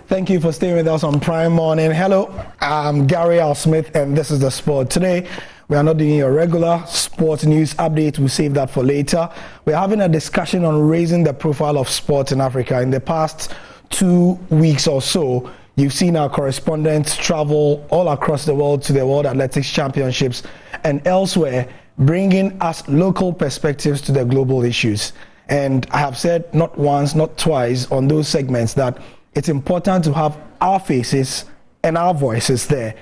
Thank you for staying with us on Prime Morning. Hello, I'm Gary Al Smith, and this is The Sport. Today, we are not doing a regular sports news update. We'll save that for later. We're having a discussion on raising the profile of sports in Africa. In the past 2 weeks or so, you've seen our correspondents travel all across the world to the World Athletics Championships and elsewhere, bringing us local perspectives to the global issues. And I have said not once, not twice on those segments that it's important to have our faces and our voices there.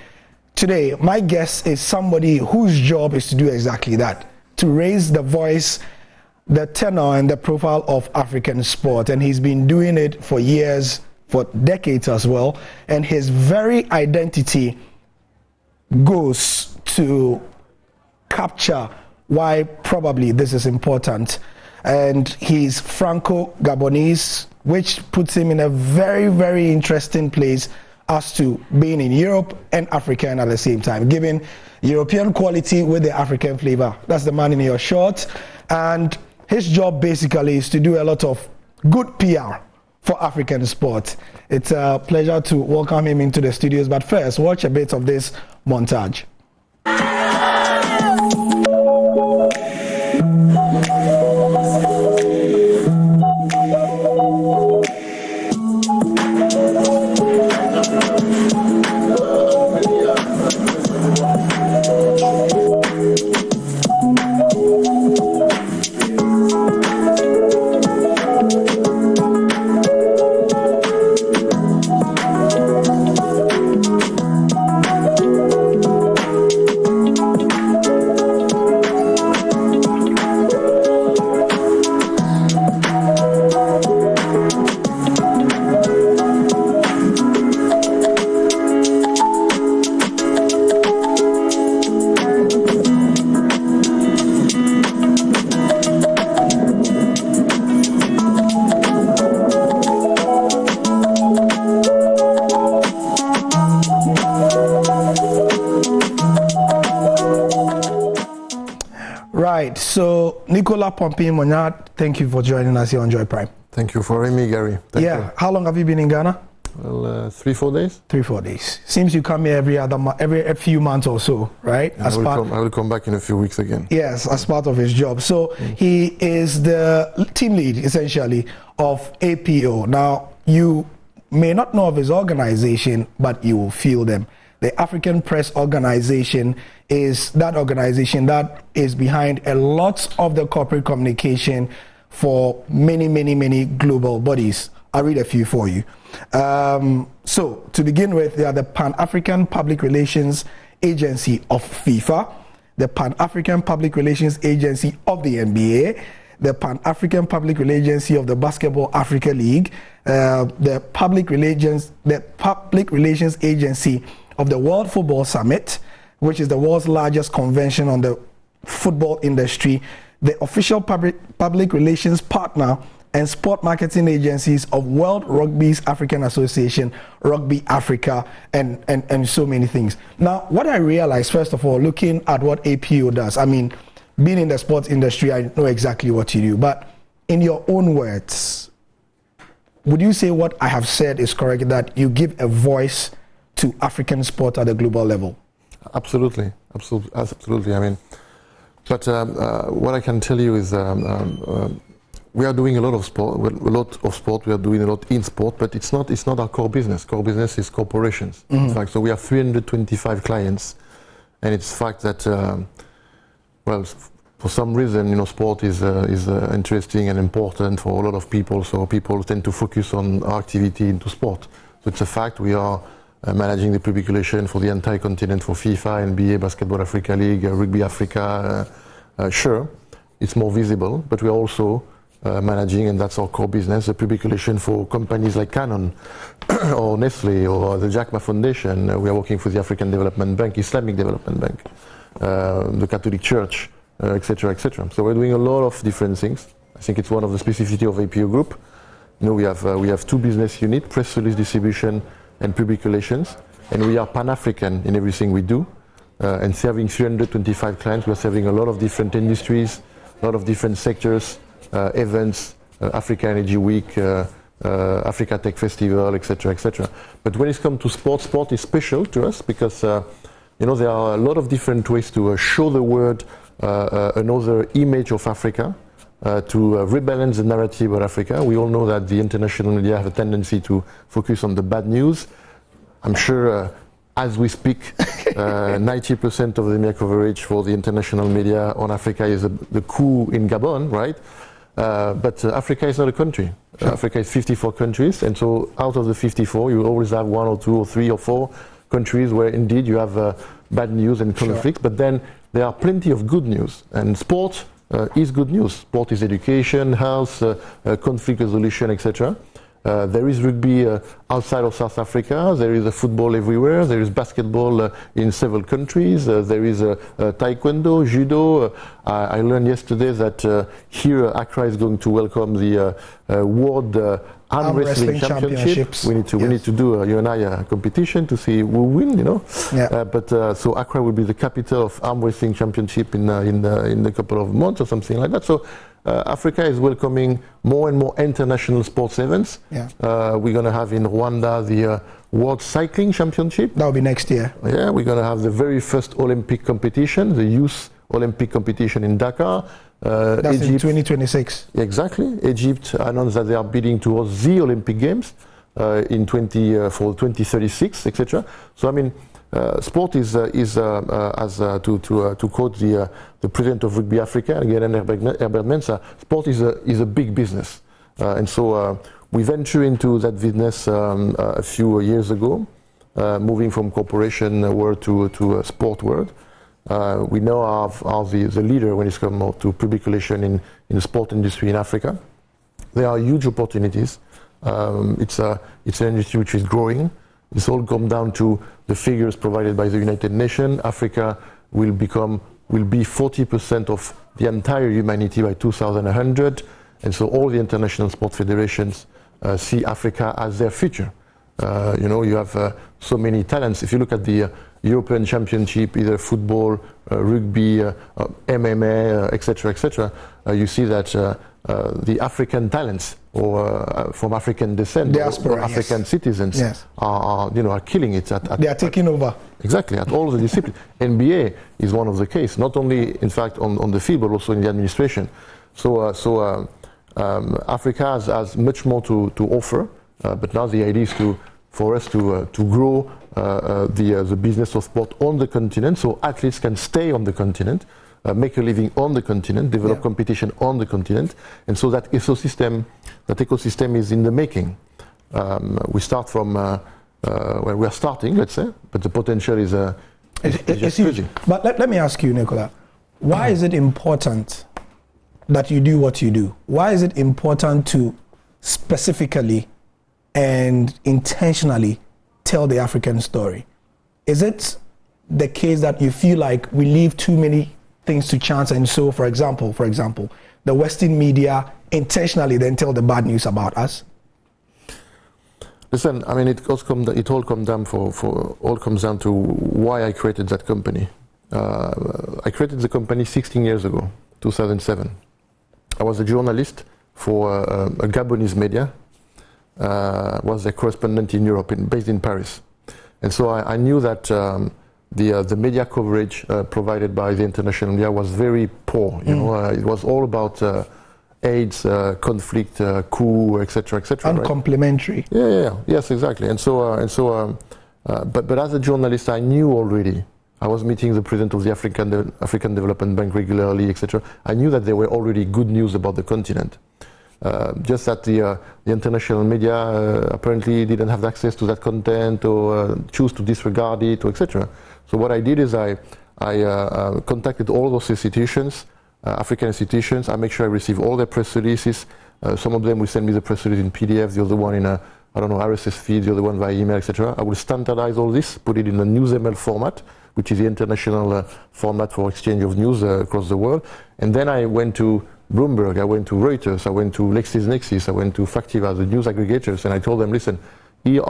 Today, my guest is somebody whose job is to do exactly that, to raise the voice, the tenor and the profile of African sport. And he's been doing it for years, for decades as well. And his very identity goes to capture why probably this is important. And he's Franco-Gabonese, which puts him in a very, very interesting place as to being in Europe and African at the same time, giving European quality with the African flavor. That's the man in your short. And his job basically is to do a lot of good PR for African sport. It's a pleasure to welcome him into the studios. But first, watch a bit of this montage. Right, so Nicolas Pompigne-Mognard, thank you for joining us here on Joy Prime. Thank you for having me, Gary. Thank you. How long have you been in Ghana? Well, 3-4 days. 3-4 days. Seems you come here every few months or so, right? I will come back in a few weeks again. Yes, as part of his job. So he is the team lead, essentially, of APO. Now, you may not know of his organization, but you will feel them. The African Press Organization is that organization that is behind a lot of the corporate communication for many, many, many global bodies. I'll read a few for you. So, to begin with, they are the Pan-African Public Relations Agency of FIFA, the Pan-African Public Relations Agency of the NBA, the Pan-African Public Relations Agency of the Basketball Africa League, the Public Relations Agency of the World Football Summit, which is the world's largest convention on the football industry, the official public relations partner and sport marketing agencies of World Rugby's African Association, Rugby Africa, and so many things. Now, what I realized, first of all, looking at what APO does, I mean, being in the sports industry, I know exactly what you do, but in your own words, would you say what I have said is correct, that you give a voice to African sport at the global level? Absolutely. I mean, but what I can tell you is we are doing a lot of sport. We are doing a lot in sport, but it's not our core business. Core business is corporations. In fact, so we have 325 clients, and it's fact that well, for some reason, sport is interesting and important for a lot of people. So people tend to focus on our activity into sport. So it's a fact we are managing the public relations for the entire continent for FIFA, NBA, Basketball Africa League, Rugby Africa. Sure, it's more visible, but we're also managing, and that's our core business, the public relations for companies like Canon or Nestle or the Jack Ma Foundation. We are working for the African Development Bank, Islamic Development Bank, the Catholic Church, etc., etc. So we're doing a lot of different things. I think it's one of the specificities of APO Group. We have two business units, press release distribution and public relations, and we are Pan-African in everything we do, and serving 325 clients. We're serving a lot of different industries, a lot of different sectors, events, Africa Energy Week, Africa Tech Festival, etc., etc. But when it comes to sport is special to us because there are a lot of different ways to show the world another image of Africa, to rebalance the narrative about Africa. We all know that the international media have a tendency to focus on the bad news. I'm sure as we speak, 90% of the media coverage for the international media on Africa is the coup in Gabon, right? But Africa is not a country. Sure. Africa is 54 countries, and so out of the 54, you always have 1 or 2 or 3 or 4 countries where indeed you have bad news and conflict, sure. But then there are plenty of good news, and sport is good news. Sport is education, health, conflict resolution, etc. There is rugby outside of South Africa, there is football everywhere, there is basketball in several countries, there is taekwondo, judo. I learned yesterday that here Accra is going to welcome the World Arm Wrestling Championships. We need to do you and I a competition to see who will win, Yeah. So Accra will be the capital of Arm Wrestling Championship in a couple of months or something like that. So Africa is welcoming more and more international sports events. Yeah. We're going to have in Rwanda the World Cycling Championship. That will be next year. Yeah, we're going to have the very first Olympic competition, the Youth Olympic competition in Dakar. That's Egypt, in 2026. Exactly. Egypt announced that they are bidding towards the Olympic Games for 2036, etc. So I mean, sport is to quote the president of Rugby Africa, again, Herbert Mensah, sport is a big business, and so we ventured into that business a few years ago, moving from corporation world to sport world. We now are the leader when it comes to public relation in the sport industry in Africa. There are huge opportunities. It's an industry which is growing. This all comes down to the figures provided by the United Nations. Africa will be 40% of the entire humanity by 2100, and so all the international sport federations see Africa as their future. You have so many talents. If you look at the European Championship, either football, rugby, MMA, etc., you see that the African talents or from African descent, diaspora, or African citizens, yes. are killing it. They are taking over. Exactly, at all the disciplines. NBA is one of the case, not only in fact on the field, but also in the administration. So Africa has much more to offer, but now the idea is for us to grow the business of sport on the continent, so athletes can stay on the continent, make a living on the continent, develop competition on the continent, and so that ecosystem is in the making. We start from where we are starting, let's say, but the potential is just huge. But let me ask you, Nicolas, why is it important that you do what you do? Why is it important to specifically and intentionally tell the African story? Is it the case that you feel like we leave too many things to chance, and so, for example, the Western media intentionally then tell the bad news about us? Listen, I mean, it all comes down to why I created that company. I created the company 16 years ago, 2007. I was a journalist for a Gabonese media. Was a correspondent in Europe, based in Paris, and so I knew that the media coverage provided by the international media was very poor. It was all about AIDS, conflict, coup, etc., etc. Uncomplimentary. Right? Yes, exactly. But as a journalist, I knew already. I was meeting the president of the African Development Bank regularly, etc. I knew that there were already good news about the continent. Just that the international media apparently didn't have access to that content or choose to disregard it, or etc. So what I did is I contacted all those institutions, African institutions. I make sure I receive all their press releases. Some of them will send me the press release in PDF, the other one in a RSS feed, the other one via email, etc. I will standardize all this, put it in a NewsML format, which is the international format for exchange of news across the world. And then I went to Bloomberg, I went to Reuters, I went to LexisNexis, I went to Factiva, the news aggregators, and I told them, listen, here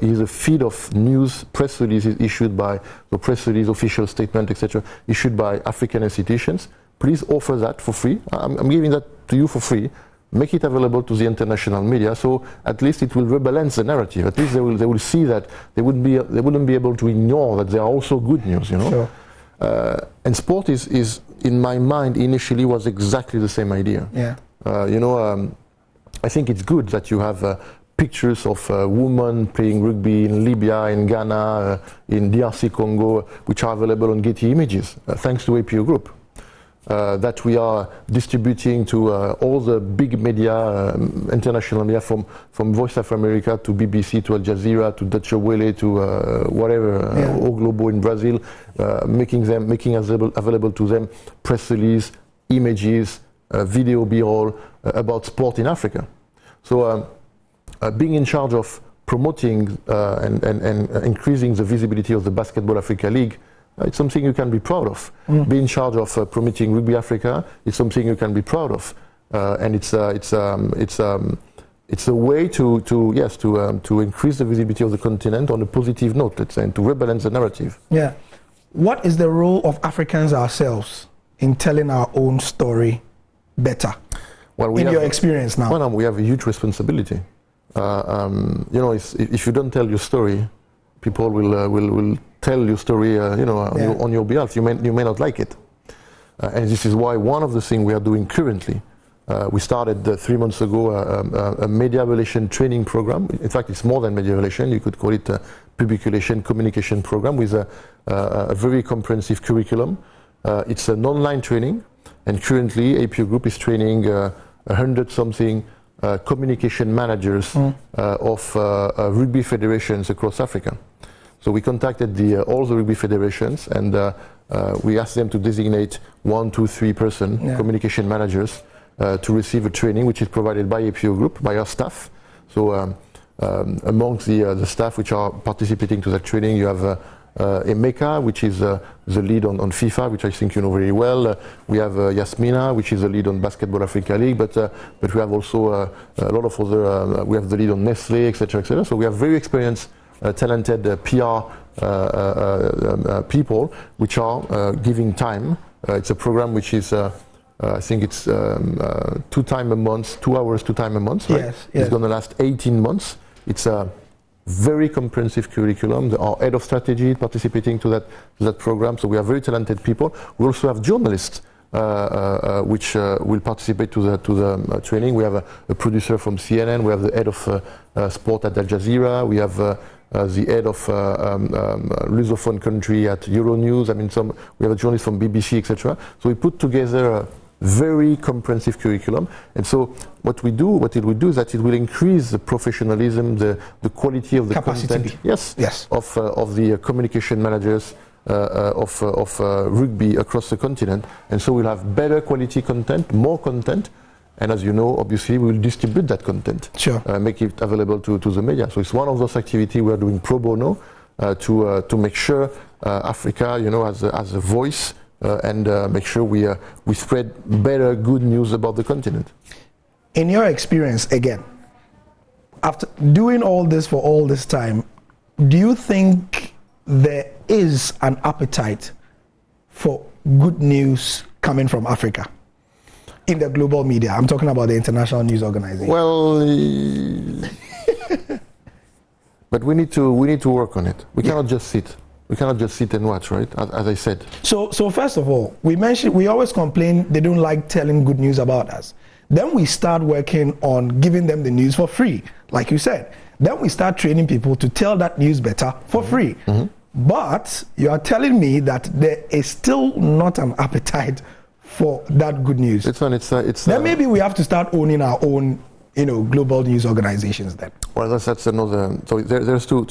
is a feed of news, press releases issued by the press release, official statement, etc., issued by African institutions. Please offer that for free. I'm giving that to you for free. make it available to the international media, so at least it will rebalance the narrative. At least they will see that they wouldn't be able to ignore that there are also good news, you know. Sure. And sport is in my mind initially was exactly the same idea. Yeah. I think it's good that you have pictures of women playing rugby in Libya, in Ghana, in DRC Congo, which are available on Getty Images, thanks to APO Group. That we are distributing to all the big media, international media, from Voice of America to BBC to Al Jazeera to Deutsche Welle to whatever, O Globo in Brazil, making available to them press release, images, video B-roll about sport in Africa. So being in charge of promoting and increasing the visibility of the Basketball Africa League, it's something you can be proud of. Being in charge of promoting Rugby Africa is something you can be proud of, and it's a way to increase the visibility of the continent on a positive note, let's say, and to rebalance the narrative. Yeah. What is the role of Africans ourselves in telling our own story better? Well, in your experience now, well, we have a huge responsibility. If you don't tell your story, people will tell your story, on your behalf. You may not like it, and this is why one of the things we are doing currently, we started 3 months ago a media relation training program. In fact, it's more than media relation. You could call it a public relation communication program with a very comprehensive curriculum. It's an online training, and currently APO Group is training 100-something communication managers of rugby federations across Africa. So we contacted all the rugby federations, and we asked them to designate 1, 2, 3 person communication managers to receive a training which is provided by APO Group, by our staff. So amongst the staff which are participating to that training, you have Emeka, which is the lead on FIFA, which I think you know very well. We have Yasmina, which is the lead on Basketball Africa League, but we have also a lot of other, we have the lead on Nestlé, etc., etc. So we have very experienced, talented PR people which are giving time. It's a program which is, I think it's 2 times a month, 2 hours, 2 times a month, right? Yes. It's going to last 18 months. It's a very comprehensive curriculum. Our head of strategy participating to that program. So we have very talented people. We also have journalists which will participate to the training. We have a producer from CNN. We have the head of sport at Al Jazeera. We have the head of Lusophone country at Euronews. I mean, we have a journalist from BBC, etc. So we put together a very comprehensive curriculum, and so what it will do is that it will increase the professionalism, the quality of the content, of the communication managers of rugby across the continent, and so we'll have better quality content, more content, and as you know, obviously we will distribute that content, make it available to the media. So it's one of those activities we are doing pro bono to make sure Africa, has a voice. And make sure we spread better good news about the continent. In your experience, again, after doing all this for all this time, do you think there is an appetite for good news coming from Africa in the global media? I'm talking about the International News Organization. Well, but we need to work on it. We cannot just sit. We cannot just sit and watch, right? As I said. So first of all, we always complain they don't like telling good news about us. Then we start working on giving them the news for free, like you said. Then we start training people to tell that news better for free. But you are telling me that there is still not an appetite for that good news. Then maybe we have to start owning our own, global news organizations then. Well, that's another. So there's two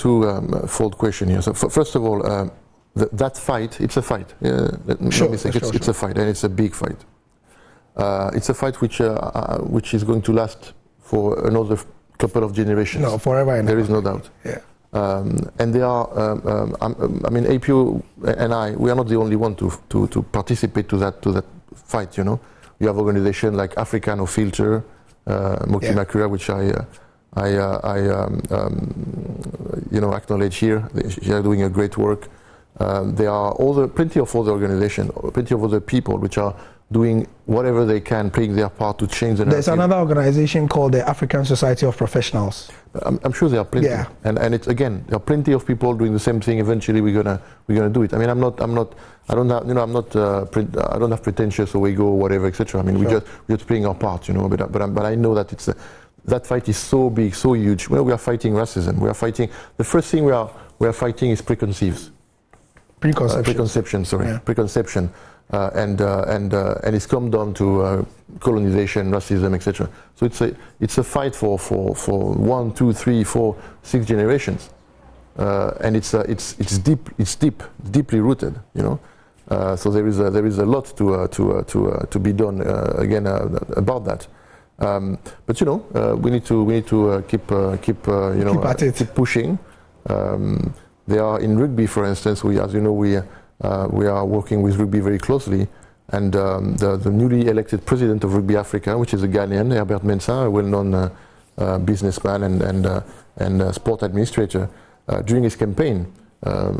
fold question here. So first of all, that fight, it's a fight. It's a fight, and it's a big fight. It's a fight which is going to last for another couple of generations. No, forever and ever. There is no doubt. Yeah. And they are. APO and we are not the only one to participate to that fight. You have organizations like Africa No Filter. Pompigne-Mognard, which I acknowledge here. They are doing a great work. There are plenty of other organizations, plenty of other people which are doing whatever they can, playing their part to change the narrative. There's another organization called the African Society of Professionals. I'm sure there are plenty, and it's again there are plenty of people doing the same thing. Eventually, we're gonna do it. I mean, I don't have pretentious or ego or whatever, etc. I mean, we're just playing our part, But I know that that fight is so big, so huge. Well, we are fighting racism. We are fighting. The first thing we are fighting is preconception. And it's come down to colonization, racism, etc. So it's a fight for 1, 2, 3, 4, 6 generations, and it's deeply rooted, So there is a lot to be done again about that. But we need to keep keep pushing. They are in rugby, for instance. We are working with rugby very closely, and the newly elected president of Rugby Africa, which is a Ghanaian, Herbert Mensah, a well-known businessman and sport administrator, during his campaign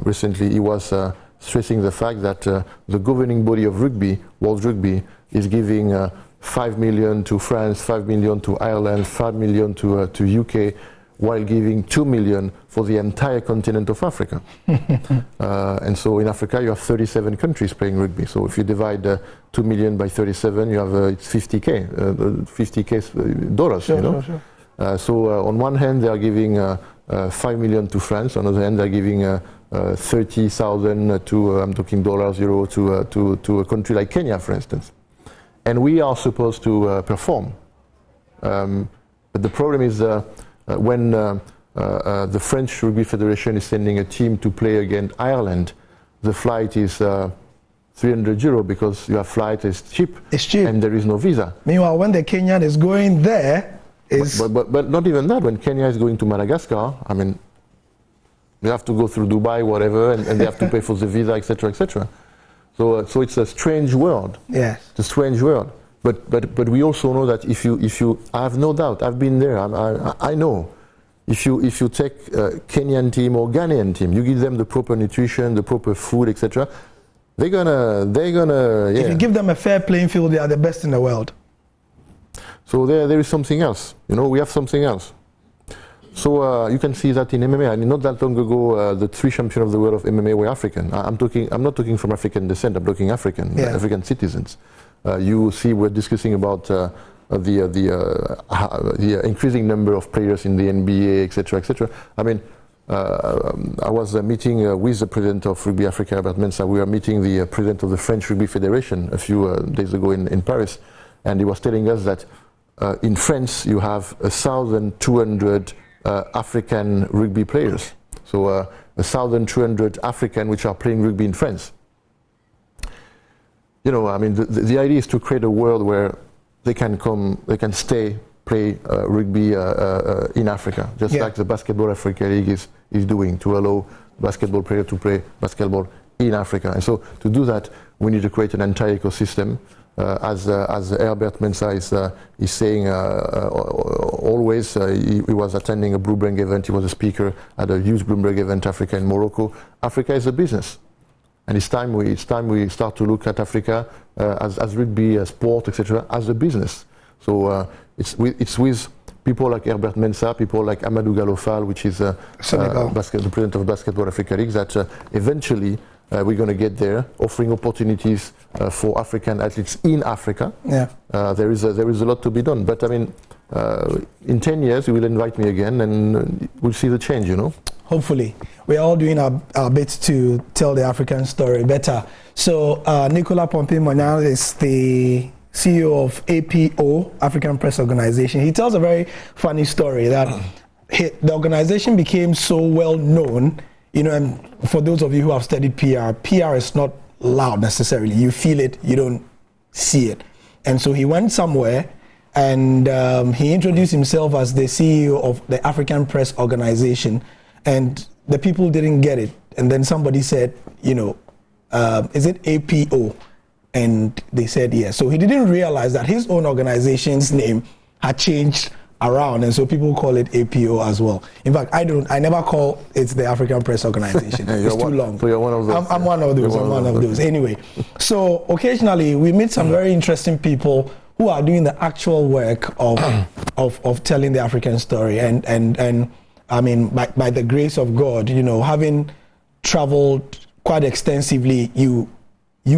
recently, he was stressing the fact that the governing body of rugby, World Rugby, is giving 5 million to France, 5 million to Ireland, 5 million to UK, while giving 2 million for the entire continent of Africa. And so in Africa you have 37 countries playing rugby. So if you divide 2 million by 37, you have it's 50k dollars. Sure. So on one hand they are giving 5 million to France. On the other hand they are giving 30,000 to I'm talking dollars, euro to a country like Kenya, for instance. And we are supposed to perform. But the problem is when the French Rugby Federation is sending a team to play against Ireland, the flight is 300 euro because your flight is cheap. It's cheap. And there is no visa. Meanwhile, when the Kenyan is going there, But not even that. When Kenya is going to Madagascar, I mean, they have to go through Dubai, whatever, and they have to pay for the visa, etc., etc. So it's a strange world. Yes. It's a strange world. But we also know that if you I have no doubt, I've been there. I know. If you take a Kenyan team or Ghanaian team, you give them the proper nutrition, the proper food, etc. They're gonna. Yeah. If you give them a fair playing field, they are the best in the world. So there is something else. We have something else. So you can see that in MMA. I mean, not that long ago, the 3 champions of the world of MMA were African. I'm not talking from African descent. I'm talking African citizens. You see, we're discussing about the increasing number of players in the NBA, etc., etc. I mean, I was meeting with the president of Rugby Africa, Herbert Mensah. We were meeting the president of the French Rugby Federation a few days ago in Paris, and he was telling us that in France you have 1,200 African rugby players. So 1,200 African which are playing rugby in France. I mean, the idea is to create a world where they can play rugby in Africa, just like the Basketball Africa League is doing, to allow basketball players to play basketball in Africa. And so to do that, we need to create an entire ecosystem. As Herbert Mensah is saying always, he was attending a Bloomberg event. He was a speaker at a huge Bloomberg event, Africa in Morocco. Africa is a business. And it's time we start to look at Africa as rugby, sport, etc., as a business. So it's with people like Herbert Mensah, people like Amadou Galofal, which is the president of Basketball Africa League, that eventually we're going to get there, offering opportunities for African athletes in Africa. Yeah. There is a lot to be done. But I mean, in 10 years, you will invite me again, and we'll see the change. Hopefully. We're all doing our bit to tell the African story better. So Nicolas Pompigne-Mognard is the CEO of APO, African Press Organization. He tells a very funny story that the organization became so well known, and for those of you who have studied PR is not loud necessarily. You feel it, you don't see it. And so he went somewhere and he introduced himself as the CEO of the African Press Organization, and the people didn't get it. And then somebody said, is it APO? And they said yes. So he didn't realize that his own organization's name had changed around, and so people call it APO as well. In fact, I never call it the African Press Organization. It's too long. So you're one of those. I'm one of those. I'm one of those. Anyway, so occasionally we meet some very interesting people who are doing the actual work of telling the African story, and I mean, by the grace of God, you know, having traveled quite extensively, you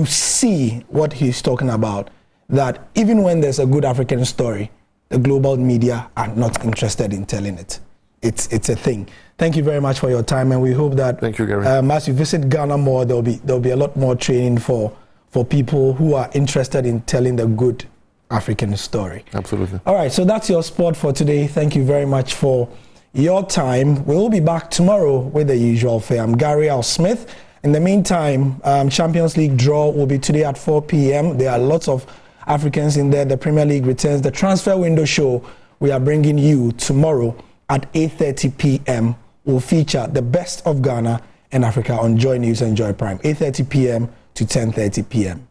see what he's talking about, that even when there's a good African story, the global media are not interested in telling it. It's a thing. Thank you very much for your time, and we hope that thank you, Gary. As you visit Ghana more, there'll be a lot more training for people who are interested in telling the good African story. Absolutely. All right, so that's your sport for today. Thank you very much for your time. We'll be back tomorrow with the usual fare. I'm Gary Al Smith. In the meantime, Champions League draw will be today at 4 p.m. There are lots of Africans in there. The Premier League returns. The transfer window show we are bringing you tomorrow at 8:30 p.m. will feature the best of Ghana and Africa on Joy News and Joy Prime, 8:30 p.m. to 10:30 p.m.